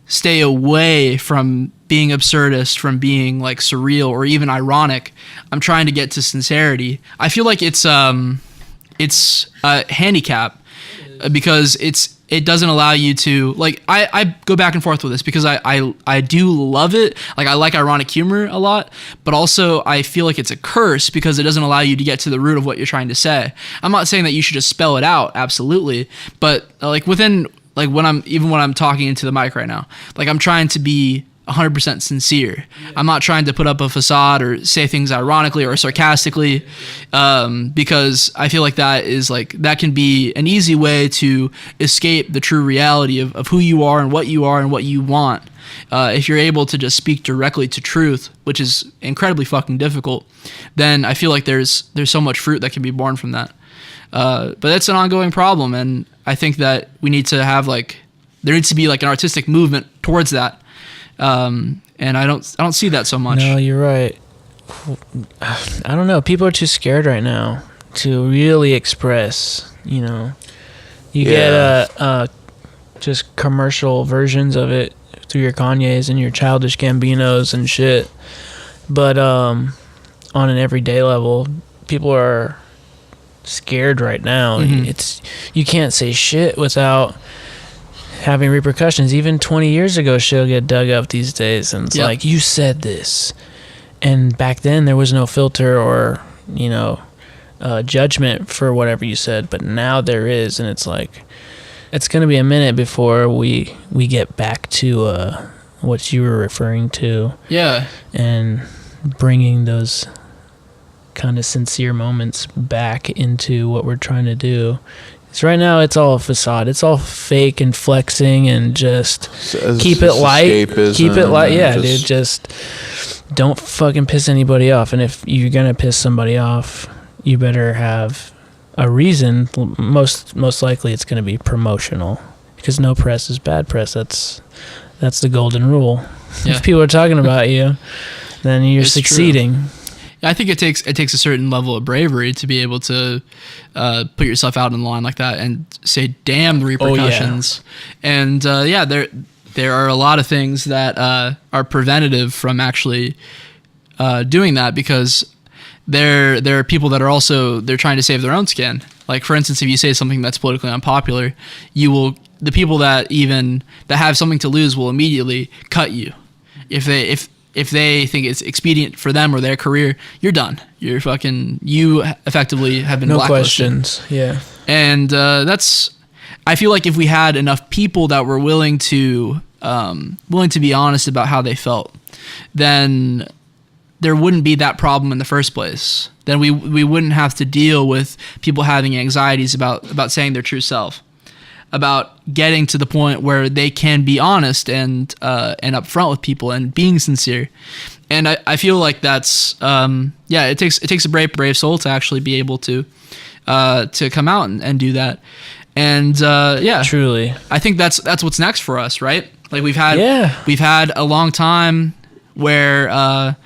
stay away from being absurdist, from being like surreal or even ironic. I'm trying to get to sincerity. I feel like it's a handicap because it doesn't allow you to, like, I go back and forth with this because I do love it. Like I like ironic humor a lot, but also I feel like it's a curse because it doesn't allow you to get to the root of what you're trying to say. I'm not saying that you should just spell it out, absolutely, but like within, like when I'm talking into the mic right now, like I'm trying to be 100% sincere. I'm not trying to put up a facade or say things ironically or sarcastically, because I feel like that can be an easy way to escape the true reality of who you are and what you want. If you're able to just speak directly to truth, which is incredibly fucking difficult, then I feel like there's so much fruit that can be born from that. But that's an ongoing problem, and I think that we need to have there needs to be like an artistic movement towards that. And I don't see that so much. No, you're right. I don't know. People are too scared right now to really express, you know. You get just commercial versions of it through your Kanye's and your Childish Gambinos and shit. But on an everyday level, people are scared right now. You can't say shit without having repercussions. Even 20 years ago, shit'll get dug up these days, and it's like, you said this. And back then, there was no filter or, you know, judgment for whatever you said, but now there is, and it's like, it's going to be a minute before we get back to what you were referring to.
Yeah.
And bringing those kind of sincere moments back into what we're trying to do. So right now it's all a facade. It's all fake and flexing and just keep it light. Keep it light. Yeah, dude. Just don't fucking piss anybody off. And if you're going to piss somebody off, you better have a reason. Most likely it's going to be promotional, because no press is bad press. That's the golden rule. Yeah. If people are talking about you, then you're succeeding.
True. I think it takes a certain level of bravery to be able to put yourself out in the line like that and say, damn the repercussions. And there are a lot of things that are preventative from actually doing that, because there are people that are also, they're trying to save their own skin. Like, for instance, if you say something that's politically unpopular, the people that have something to lose will immediately cut you. If they think it's expedient for them or their career, you're done. You effectively have been blacklisted.
No questions. Yeah.
And I feel like if we had enough people that were willing to be honest about how they felt, then there wouldn't be that problem in the first place. Then we wouldn't have to deal with people having anxieties about saying their true self, about getting to the point where they can be honest and upfront with people and being sincere. And I feel like that's it takes a brave soul to actually be able to come out and do that. And
truly,
I think that's what's next for us, right? Like we've had a long time where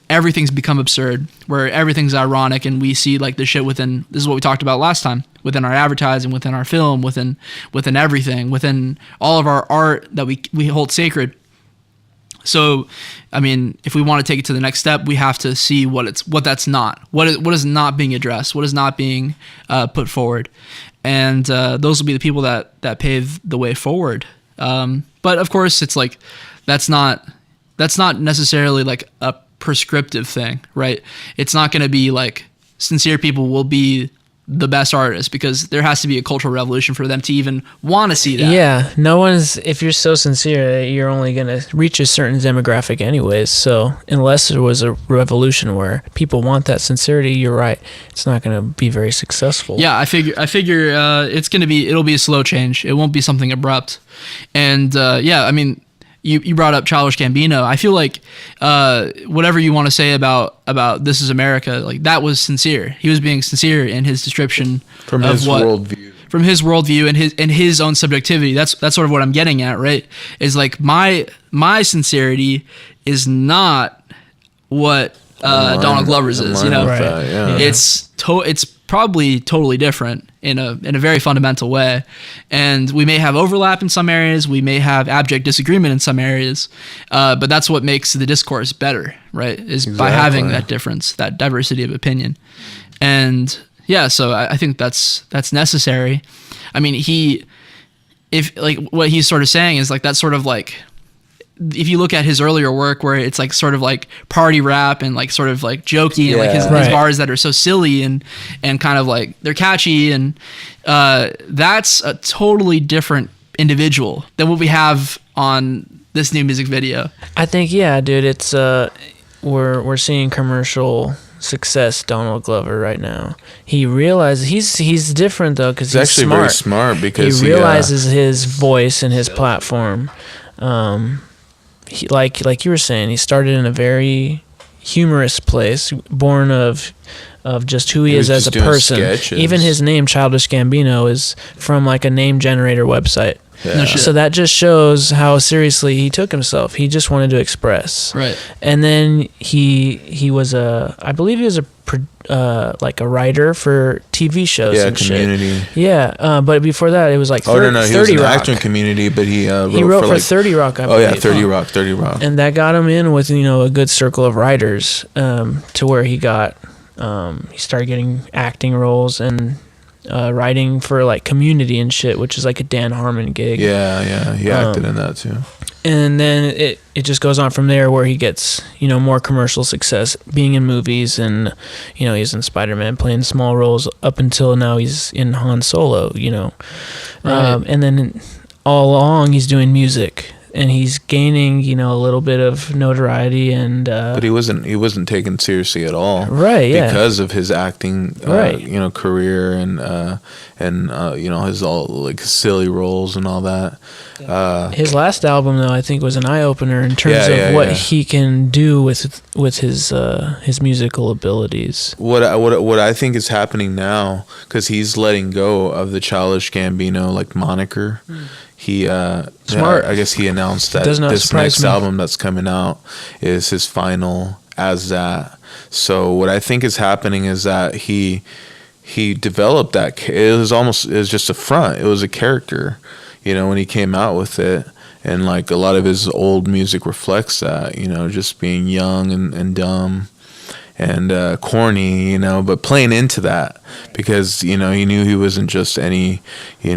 everything's become absurd, where everything's ironic, and we see like the shit within, this is what we talked about last time, within our advertising, within our film, within everything, within all of our art that we hold sacred. So, I mean, if we want to take it to the next step, we have to see what is not being addressed, what is not being put forward, and those will be the people that pave the way forward. But of course, it's like that's not necessarily like a prescriptive thing, right? It's not going to be like sincere people will be the best artists, because there has to be a cultural revolution for them to even want to see that.
Yeah, if you're so sincere, you're only going to reach a certain demographic anyways. So unless there was a revolution where people want that sincerity, you're right, it's not going to be very successful.
Yeah, I figure it'll be a slow change. It won't be something abrupt. And I mean, you brought up Childish Gambino. I feel like whatever you want to say about This Is America, like that was sincere. He was being sincere in his description
from his
worldview and his own subjectivity. That's sort of what I'm getting at, right? Is like my sincerity is not what Donald Glover's is. You know,
right.
It's probably totally different in a very fundamental way, and we may have overlap in some areas, we may have abject disagreement in some areas, but that's what makes the discourse better, right? Is by having that difference, that diversity of opinion. And so I think that's necessary. I mean, what he's sort of saying is like that's sort of like, if you look at his earlier work where it's like sort of like party rap and like sort of like jokey and like his bars that are so silly and kind of like they're catchy, and that's a totally different individual than what we have on this new music video.
I think, dude, it's we're seeing commercial success Donald Glover right now. He realizes he's different though, because he's
actually
smart.
Very smart, because
he realizes his voice and his platform. He, like you were saying, he started in a very humorous place, born of of just who he is as a person.
Sketches.
Even his name, Childish Gambino, is from like a name generator website.
Yeah.
So that just shows how seriously he took himself. He just wanted to express.
Right.
And then he was I believe he was like a writer for TV shows and
Community.
shit. Yeah, but before that it was like 30 Rock.
He was an actor in Community, but he
wrote for like 30 Rock, I believe.
30 Rock.
And that got him in with, a good circle of writers, to where he got he started getting acting roles and writing for like Community and shit, which is like a Dan Harmon gig.
Yeah, he acted in that too.
And then it just goes on from there, where he gets more commercial success being in movies, and he's in Spider-Man playing small roles up until now he's in Han Solo.
Right.
And then all along he's doing music. And he's gaining, a little bit of notoriety, and
but he wasn't taken seriously at all,
right? Yeah,
because of his acting,
right?
Career and his all like silly roles and all that.
His last album, though, I think was an eye opener in terms of what he can do with his musical abilities.
What I think is happening now, because he's letting go of the Childish Gambino like moniker. He
smart.
I guess he announced that this next album that's coming out is his final as that. So what I think is happening is that he developed that. It was just a front. It was a character, when he came out with it, and like a lot of his old music reflects that. Just being young and dumb and corny, but playing into that because he knew he wasn't just any, he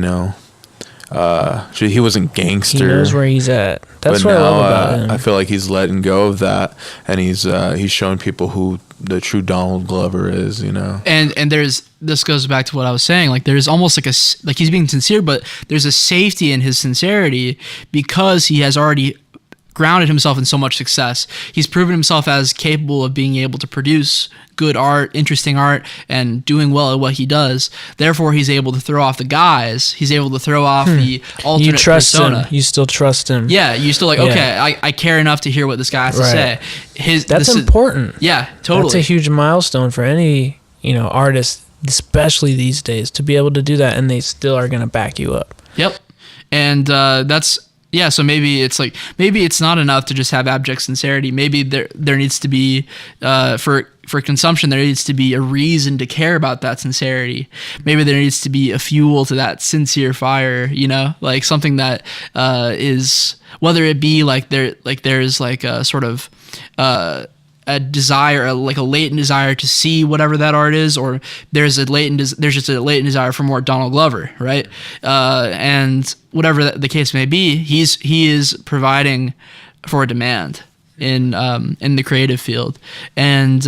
wasn't gangster.
He knows where he's at. That's what I love about him.
I feel like he's letting go of that, and he's showing people who the true Donald Glover is.
And this goes back to what I was saying. Like there's almost like he's being sincere, but there's a safety in his sincerity because he has already grounded himself in so much success. He's proven himself as capable of being able to produce good art, interesting art, and doing well at what he does. Therefore, he's able to throw off the guys. He's able to throw off the alternate
you trust
persona.
Him. You still trust him.
Yeah, you still okay, I care enough to hear what this guy has to say.
That's important.
Yeah, totally.
That's a huge milestone for any, artist, especially these days, to be able to do that, and they still are going to back you up.
Yep. And so maybe it's not enough to just have abject sincerity. Maybe there needs to be for consumption, there needs to be a reason to care about that sincerity. Maybe there needs to be a fuel to that sincere fire, like something that is, whether it be there's like a sort of a desire, like a latent desire to see whatever that art is, or there's just a latent desire for more Donald Glover, right? And whatever the case may be, he is providing for a demand in the creative field, and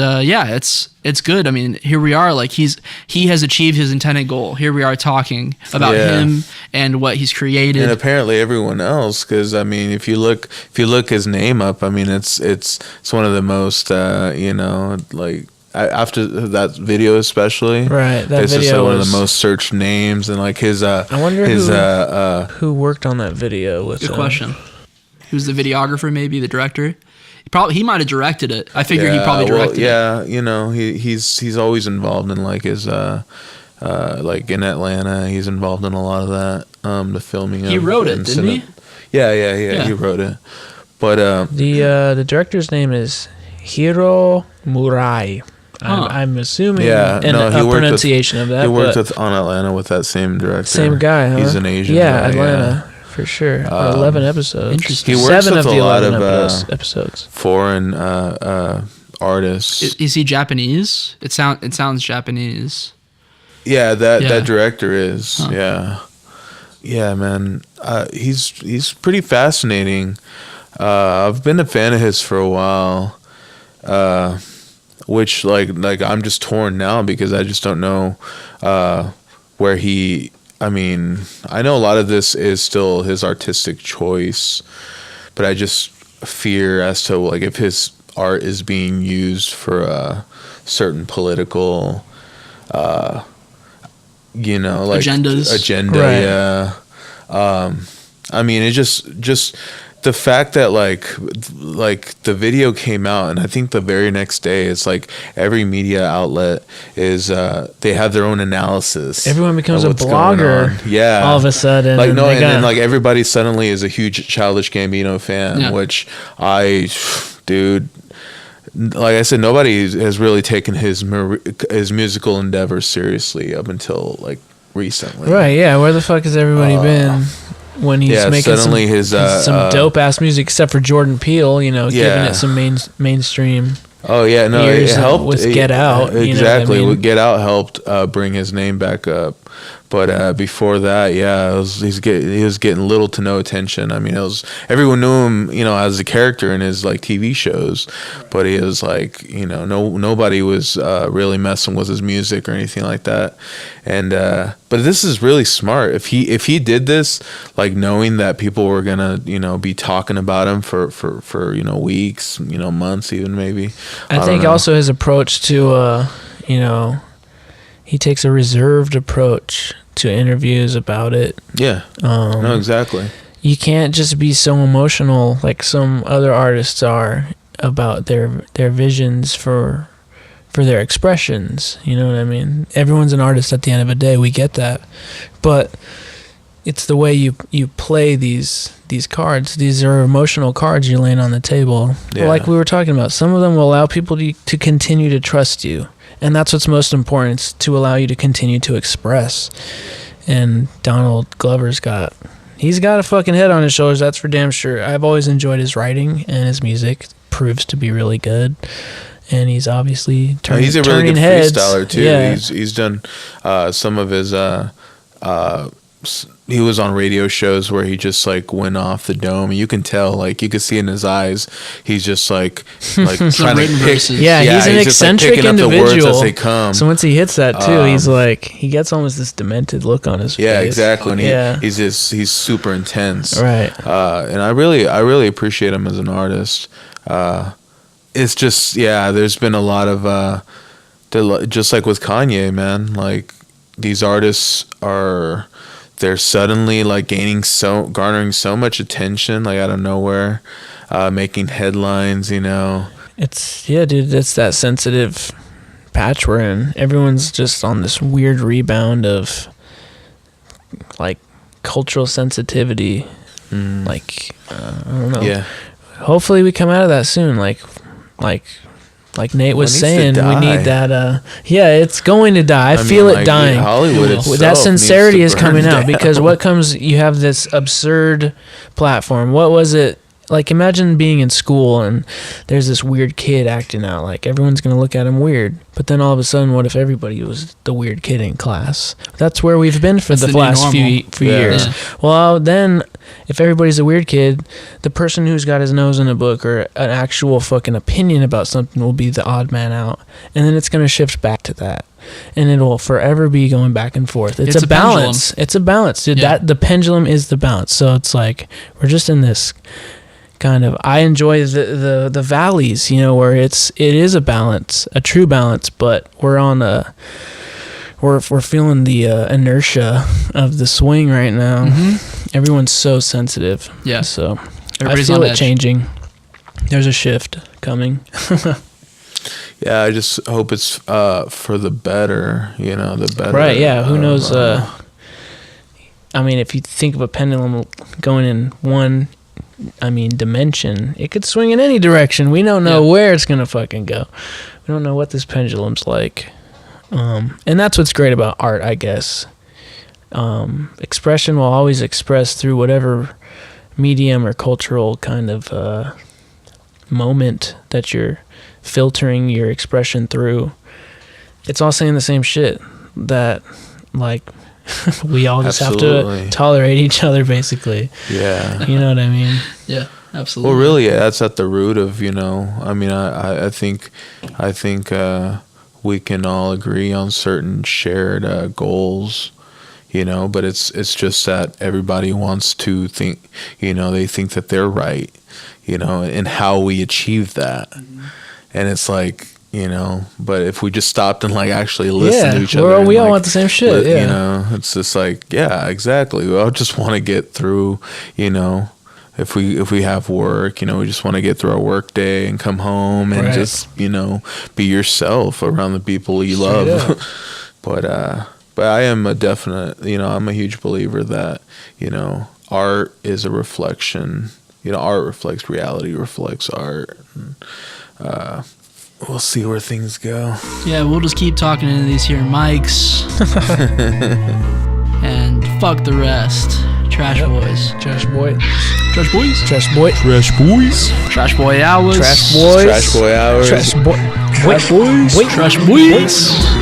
it's good. I mean, here we are, like he has achieved his intended goal. Here we are talking about him and what he's created, and
apparently everyone else. Because I mean, if you look his name up, I mean, it's one of the most like after that video especially,
right? That
it's
video
just one of the most searched names, and like his
I wonder who worked on that video with.
Good question. Who's the videographer? Maybe the director. He might have directed it. I figure he probably directed it.
Yeah, he's always involved in like his like in Atlanta. He's involved in a lot of that. The filming.
He wrote it, didn't he?
Yeah. He wrote it. But
the director's name is Hiro Murai. I'm assuming a pronunciation of that.
He worked on Atlanta with that same director.
Same guy, huh?
He's an Asian
guy.
Atlanta.
Yeah. For sure. 11 episodes.
Interesting.
He works
7
with
of
a
the
lot
11
of
episodes.
Foreign artists.
Is he Japanese? It sounds Japanese.
Yeah, that director is. Huh. Yeah, man. He's pretty fascinating. I've been a fan of his for a while. Which like I'm just torn now because I just don't know where he. I mean, I know a lot of this is still his artistic choice, but I just fear as to like if his art is being used for a certain political, like
agenda.
Right.
Yeah. I mean, it just the fact that like the video came out, and I think the very next day, it's like every media outlet is they have their own analysis.
Everyone becomes a blogger.
Yeah,
all of a sudden.
Like no, and then like everybody suddenly is a huge Childish Gambino fan, which dude. Like I said, nobody has really taken his musical endeavors seriously up until like recently.
Right? Yeah. Where the fuck has everybody been when he's making
suddenly
some dope ass music? Except for Jordan Peele, giving it some mainstream.
Oh yeah, no, it helped
with Get Out.
Exactly,
you know what I mean?
Get Out helped bring his name back up. But before that, he was getting little to no attention. I mean, everyone knew him, as a character in his like TV shows, but he was like, nobody was really messing with his music or anything like that. And but this is really smart. If he did this, like knowing that people were gonna be talking about him for weeks, months, even maybe.
I think also his approach to he takes a reserved approach to interviews about it.
Yeah. No, exactly.
You can't just be so emotional like some other artists are about their visions for their expressions. You know what I mean? Everyone's an artist at the end of the day. We get that. But it's the way you play these cards. These are emotional cards you're laying on the table. Yeah. Like we were talking about, some of them will allow people to continue to trust you. And that's what's most important, is to allow you to continue to express. And Donald Glover's got a fucking head on his shoulders, that's for damn sure. I've always enjoyed his writing, and his music proves to be really good. And he's obviously turning heads.
He's a really good freestyler too. Yeah. He's done some of his he was on radio shows where he just like went off the dome. You can tell, like you can see in his eyes, he's just like trying to pick.
Yeah, he's an eccentric
just, like,
individual.
Up the words as they come.
So once he hits that too, he's like, he gets almost this demented look on his face.
Yeah, exactly. And he's super intense.
Right.
And I really appreciate him as an artist. It's just there's been a lot of just like with Kanye, man. Like these artists they're suddenly like garnering so much attention, like out of nowhere, making headlines,
It's dude, it's that sensitive patch we're in. Everyone's just on this weird rebound of like cultural sensitivity. Like I don't know.
Yeah.
Hopefully we come out of that soon. Like Nate was saying, we need that. It's going to die. I feel it dying.
Hollywood itself
that sincerity is coming out
down.
Because what comes, you have this absurd platform. What was it? Like, imagine being in school and there's this weird kid acting out. Like, everyone's going to look at him weird. But then all of a sudden, what if everybody was the weird kid in class? That's where we've been for the last few years. Yeah. Well, then, if everybody's a weird kid, the person who's got his nose in a book or an actual fucking opinion about something will be the odd man out. And then it's going to shift back to that. And it will forever be going back and forth. It's a balance. Pendulum. It's a balance, dude. Yeah. The pendulum is the balance. So it's like, we're just in this kind of, I enjoy the valleys, where it is a balance, a true balance, but we're on we're feeling the inertia of the swing right now. Mm-hmm. Everyone's so sensitive. Yeah. So everybody's I feel it changing. There's a shift coming.
Yeah, I just hope it's for the better, the better.
Right, yeah. Who knows? I mean, if you think of a pendulum going in one dimension, it could swing in any direction. We don't know where it's gonna fucking go. We don't know what this pendulum's like. And that's what's great about art, I guess. Expression will always express through whatever medium or cultural kind of moment that you're filtering your expression through. It's all saying the same shit, that like we all just absolutely have to tolerate each other, basically.
Yeah.
You know what I mean?
Yeah, absolutely.
Well, really, that's at the root of, I think we can all agree on certain shared goals, but it's just that everybody wants to think, they think that they're right, and how we achieve that. Mm-hmm. And it's like, but if we just stopped and like actually listen to each other,
we all want the same shit.
It's just like, yeah, exactly. We all just want to get through, if we have work, you know, we just want to get through our work day and come home and just, you know, be yourself around the people you love. But I am a definite, you know, I'm a huge believer that, you know, art is a reflection. You know, art reflects reality, reflects art. And, we'll see where things go.
Yeah, we'll just keep talking into these here mics. And fuck the rest. Trash boys.
Trash boy.
Trash boys.
Trash boy.
Trash boys.
Trash boy hours.
Trash boys.
Trash boy hours.
Trash boy.
Trash boys.
Wait.
Trash boys.